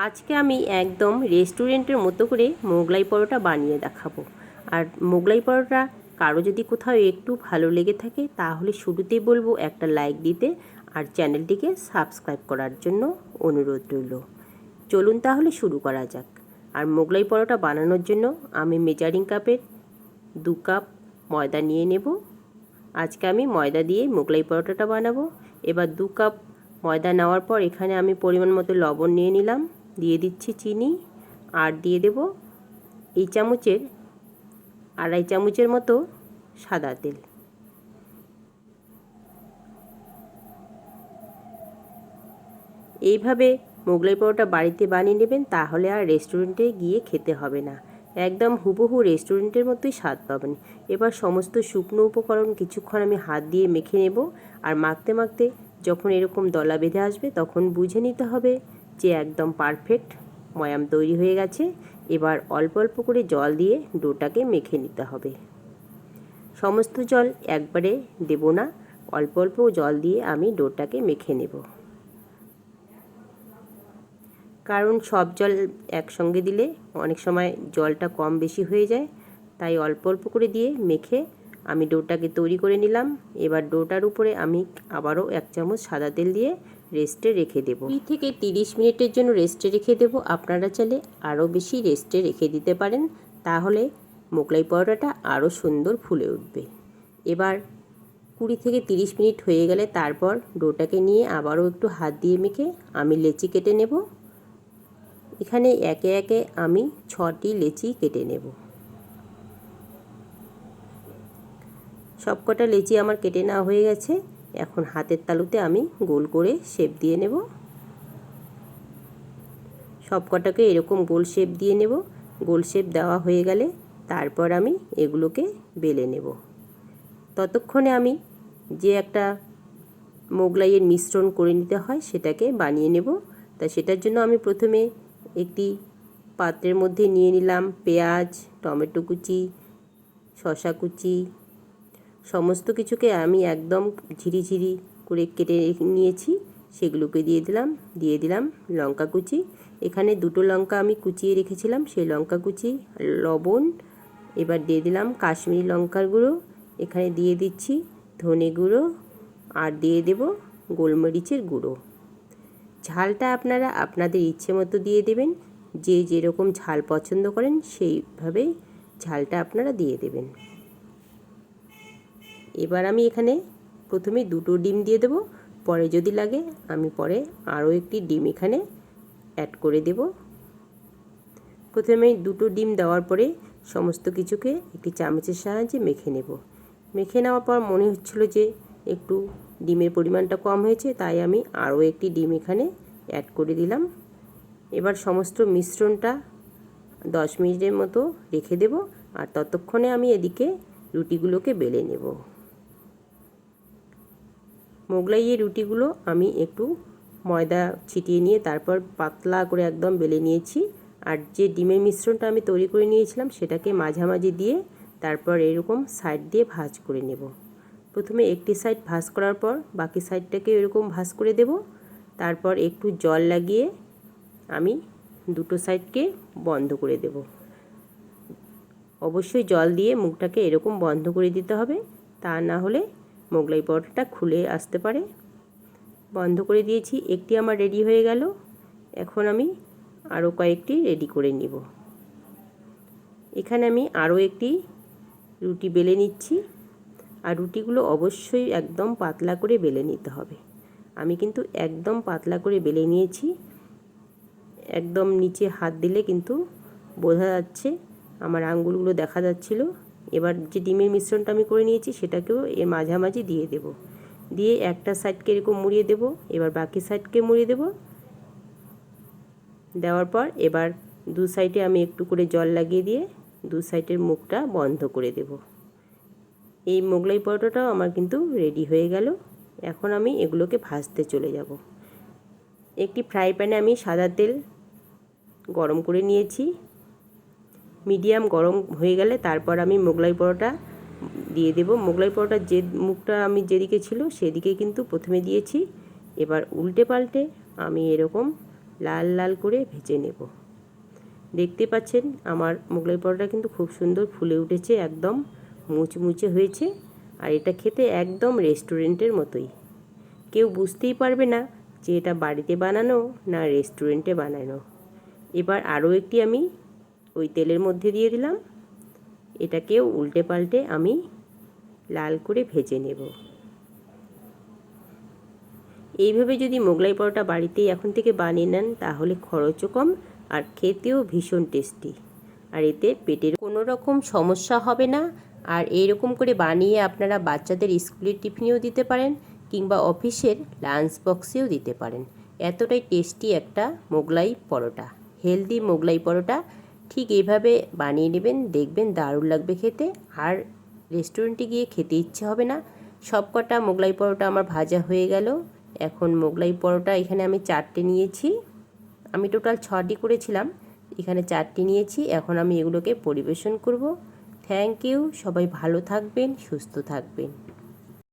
আজকে আমি একদম রেস্টুরেন্টের মতো করে মোগলাই পরোটা বানিয়ে দেখাবো। আর মোগলাই পরোটা কারো যদি কোথাও একটু ভালো লেগে থাকে তাহলে শুরুতেই বলবো একটা লাইক দিতে আর চ্যানেলটিকে সাবস্ক্রাইব করার জন্য অনুরোধ রইল। চলুন তাহলে শুরু করা যাক। আর মোগলাই পরোটা বানানোর জন্য আমি মেজারিং কাপের 2 কাপ ময়দা নিয়ে নেব। আজকে আমি ময়দা দিয়ে মোগলাই পরোটাটা বানাবো। এবার 2 কাপ ময়দা নেওয়ার পর এখানে আমি পরিমাণ মতো লবণ নিয়ে নিলাম, দিয়ে দিচ্ছি চিনি, আর দিয়ে দেব এই চামচের 2.5 চামচের মতো সাদা তেল। এইভাবে মোগলাই পরোটা বাড়িতে বানিয়ে নেবেন, তাহলে আর রেস্টুরেন্টে গিয়ে খেতে হবে না। একদম হুবহু রেস্টুরেন্টের মতোই স্বাদ পাবেন। এবার সমস্ত শুকনো উপকরণ কিছুক্ষণ আমি হাত দিয়ে মেখে নেব। আর মাখতে মাখতে যখন এরকম দলা বেঁধে আসবে তখন বুঝে নিতে হবে যে একদম পারফেক্ট ময়াম তৈরি হয়ে গেছে। এবার অল্প অল্প করে জল দিয়ে ডোটাকে মেখে নিতে হবে। সমস্ত জল একবারে দেব না, অল্প অল্প জল দিয়ে আমি ডোটাকে মেখে নেব। কারণ সব জল একসঙ্গে দিলে অনেক সময় জলটা কম বেশি হয়ে যায়, তাই অল্প অল্প করে দিয়ে মেখে আমি ডোটাকে তৈরি করে নিলাম। এবার ডোটার উপরে আমি আবারও 1 চামচ সাদা তেল দিয়ে রেস্টে রেখে দেব। 20 থেকে 30 মিনিটের জন্য রেস্টে রেখে দেব। আপনারা চাইলে আরও বেশি রেস্টে রেখে দিতে পারেন, তাহলে মোগলাই পরোটাটা আরও সুন্দর ফুলে উঠবে। এবার 20 থেকে 30 মিনিট হয়ে গেলে তারপর ডোটাকে নিয়ে আবারও একটু হাত দিয়ে মেখে আমি লেচি কেটে নেব। এখানে একে একে আমি 6টি লেচি কেটে নেব। সবকটা লেচি আমার কেটে নেওয়া হয়ে গেছে। এখন হাতের তালুতে আমি গোল করে শেপ দিয়ে নেব। সবকটাকে এরকম গোল শেপ দিয়ে নেব। গোল শেপ দেওয়া হয়ে গেলে তারপর আমি এগুলোকে বেলে নেব। ততক্ষণে আমি যে একটা মোগলাইয়ের মিশ্রণ করে নিতে হয় সেটাকে বানিয়ে নেব। তা সেটার জন্য আমি প্রথমে একটি পাত্রের মধ্যে নিয়ে নিলাম পেঁয়াজ, টমেটো কুচি, শসা কুচি, সমস্ত কিছুকে আমি একদম ঝিরিঝিরি করে কেটে নিয়েছি। সেগুলোকে দিয়ে দিলাম লঙ্কা কুচি। এখানে 2টো লঙ্কা আমি কুচিয়ে রেখেছিলাম, সেই লঙ্কা কুচি, লবণ। এবার দিয়ে দিলাম কাশ্মীরি লঙ্কার গুঁড়ো, এখানে দিয়ে দিচ্ছি ধনে গুঁড়ো, আর দিয়ে দেব গোলমরিচের গুঁড়ো। ঝালটা আপনারা আপনাদের ইচ্ছে মতো দিয়ে দেবেন। যে যেরকম ঝাল পছন্দ করেন সেইভাবেই ঝালটা আপনারা দিয়ে দেবেন। এবার আমি এখানে প্রথমে 2টো ডিম দিয়ে দেব, পরে যদি লাগে আমি পরে আরও একটি ডিম এখানে অ্যাড করে দেব। প্রথমে 2টো ডিম দেওয়ার পরে সমস্ত কিছুকে একটি চামচের সাহায্যে মেখে নেব। মেখে নেওয়ার পর মনে হচ্ছিল যে একটু ডিমের পরিমাণটা কম হয়েছে, তাই আমি আরও একটি ডিম এখানে অ্যাড করে দিলাম। এবার সমস্ত মিশ্রণটা 10 মিনিটের মতো রেখে দেব। আর ততক্ষণে আমি এদিকে রুটিগুলোকে বেলে নেব। মোগলাইয়ের রুটিগুলো আমি একটু ময়দা ছিটিয়ে নিয়ে তারপর পাতলা করে একদম বেলে নিয়েছি। আর যে ডিমের মিশ্রণটা আমি তৈরি করে নিয়েছিলাম সেটাকে মাঝামাঝি দিয়ে তারপর এরকম সাইড দিয়ে ভাঁজ করে নেব। প্রথমে একটি সাইড ভাঁজ করার পর বাকি সাইডটাকে এরকম ভাঁজ করে দেব। তারপর একটু জল লাগিয়ে আমি 2টো সাইডকে বন্ধ করে দেব। অবশ্যই জল দিয়ে মুখটাকে এরকম বন্ধ করে দিতে হবে, তা না হলে মোগলাই পরোটাটা খুলে আসতে পারে। বন্ধ করে দিয়েছি, একটি আমার রেডি হয়ে গেল। এখন আমি আরও কয়েকটি রেডি করে নিব। এখানে আমি আরও একটি রুটি বেলে নিচ্ছি। আর রুটিগুলো অবশ্যই একদম পাতলা করে বেলে নিতে হবে। আমি কিন্তু একদম পাতলা করে বেলে নিয়েছি, একদম নিচে হাত দিলে কিন্তু বোঝা যাচ্ছে, আমার আঙ্গুলগুলো দেখা যাচ্ছিল। এবার যে ডিমের মিশ্রণটা আমি করে নিয়েছি সেটাকেও এর মাঝামাঝি দিয়ে দেব। দিয়ে একটা সাইডকে এরকম মুড়িয়ে দেব, এবার বাকি সাইডকে মুড়িয়ে দেব। দেওয়ার পর এবার 2 সাইডে আমি একটু করে জল লাগিয়ে দিয়ে 2 সাইডের মুখটা বন্ধ করে দেব। এই মোগলাই পরোটাটাও আমার কিন্তু রেডি হয়ে গেল। এখন আমি এগুলোকে ভাজতে চলে যাব। একটি ফ্রাই প্যানে আমি সাদা তেল গরম করে নিয়েছি। মিডিয়াম গরম হয়ে গেলে তারপর আমি মোগলাই পরোটা দিয়ে দেব। মোগলাই পরোটার যে মুখটা আমি যেদিকে ছিল সেদিকে কিন্তু প্রথমে দিয়েছি। এবার উল্টে পাল্টে আমি এরকম লাল লাল করে ভেজে নেব। দেখতে পাচ্ছেন আমার মোগলাই পরোটা কিন্তু খুব সুন্দর ফুলে উঠেছে, একদম মুচমুচে হয়েছে। আর এটা খেতে একদম রেস্টুরেন্টের মতোই, কেউ বুঝতেই পারবে না যে এটা বাড়িতে বানানো না রেস্টুরেন্টে বানানো। এবার আরও একটি আমি ওই তেলের মধ্যে দিয়ে দিলাম। এটাকেও উল্টে পাল্টে আমি লাল করে ভেজে নেব। এইভাবে যদি মোগলাই পরোটা বাড়িতেই এখন থেকে বানিয়ে নেন তাহলে খরচও কম আর খেতেও ভীষণ টেস্টি। আর এতে পেটের কোনো রকম সমস্যা হবে না। আর এইরকম করে বানিয়ে আপনারা বাচ্চাদের স্কুলের টিফিনেও দিতে পারেন কিংবা অফিসের লাঞ্চ বক্সেও দিতে পারেন। এতটাই টেস্টি একটা মোগলাই পরোটা, হেলদি মোগলাই পরোটা ঠিক এইভাবে বানিয়ে নেবেন, দেখবেন দারুণ লাগবে খেতে। আর রেস্টুরেন্টে গিয়ে খেতে ইচ্ছে হবে না। সবকটা মোগলাই পরোটা আমার ভাজা হয়ে গেল। এখন মোগলাই পরোটা এখানে আমি 4টে নিয়েছি। আমি টোটাল 6টি করেছিলাম, এখানে 4টি নিয়েছি। এখন আমি এগুলোকে পরিবেশন করব। থ্যাংক ইউ, সবাই ভালো থাকবেন, সুস্থ থাকবেন।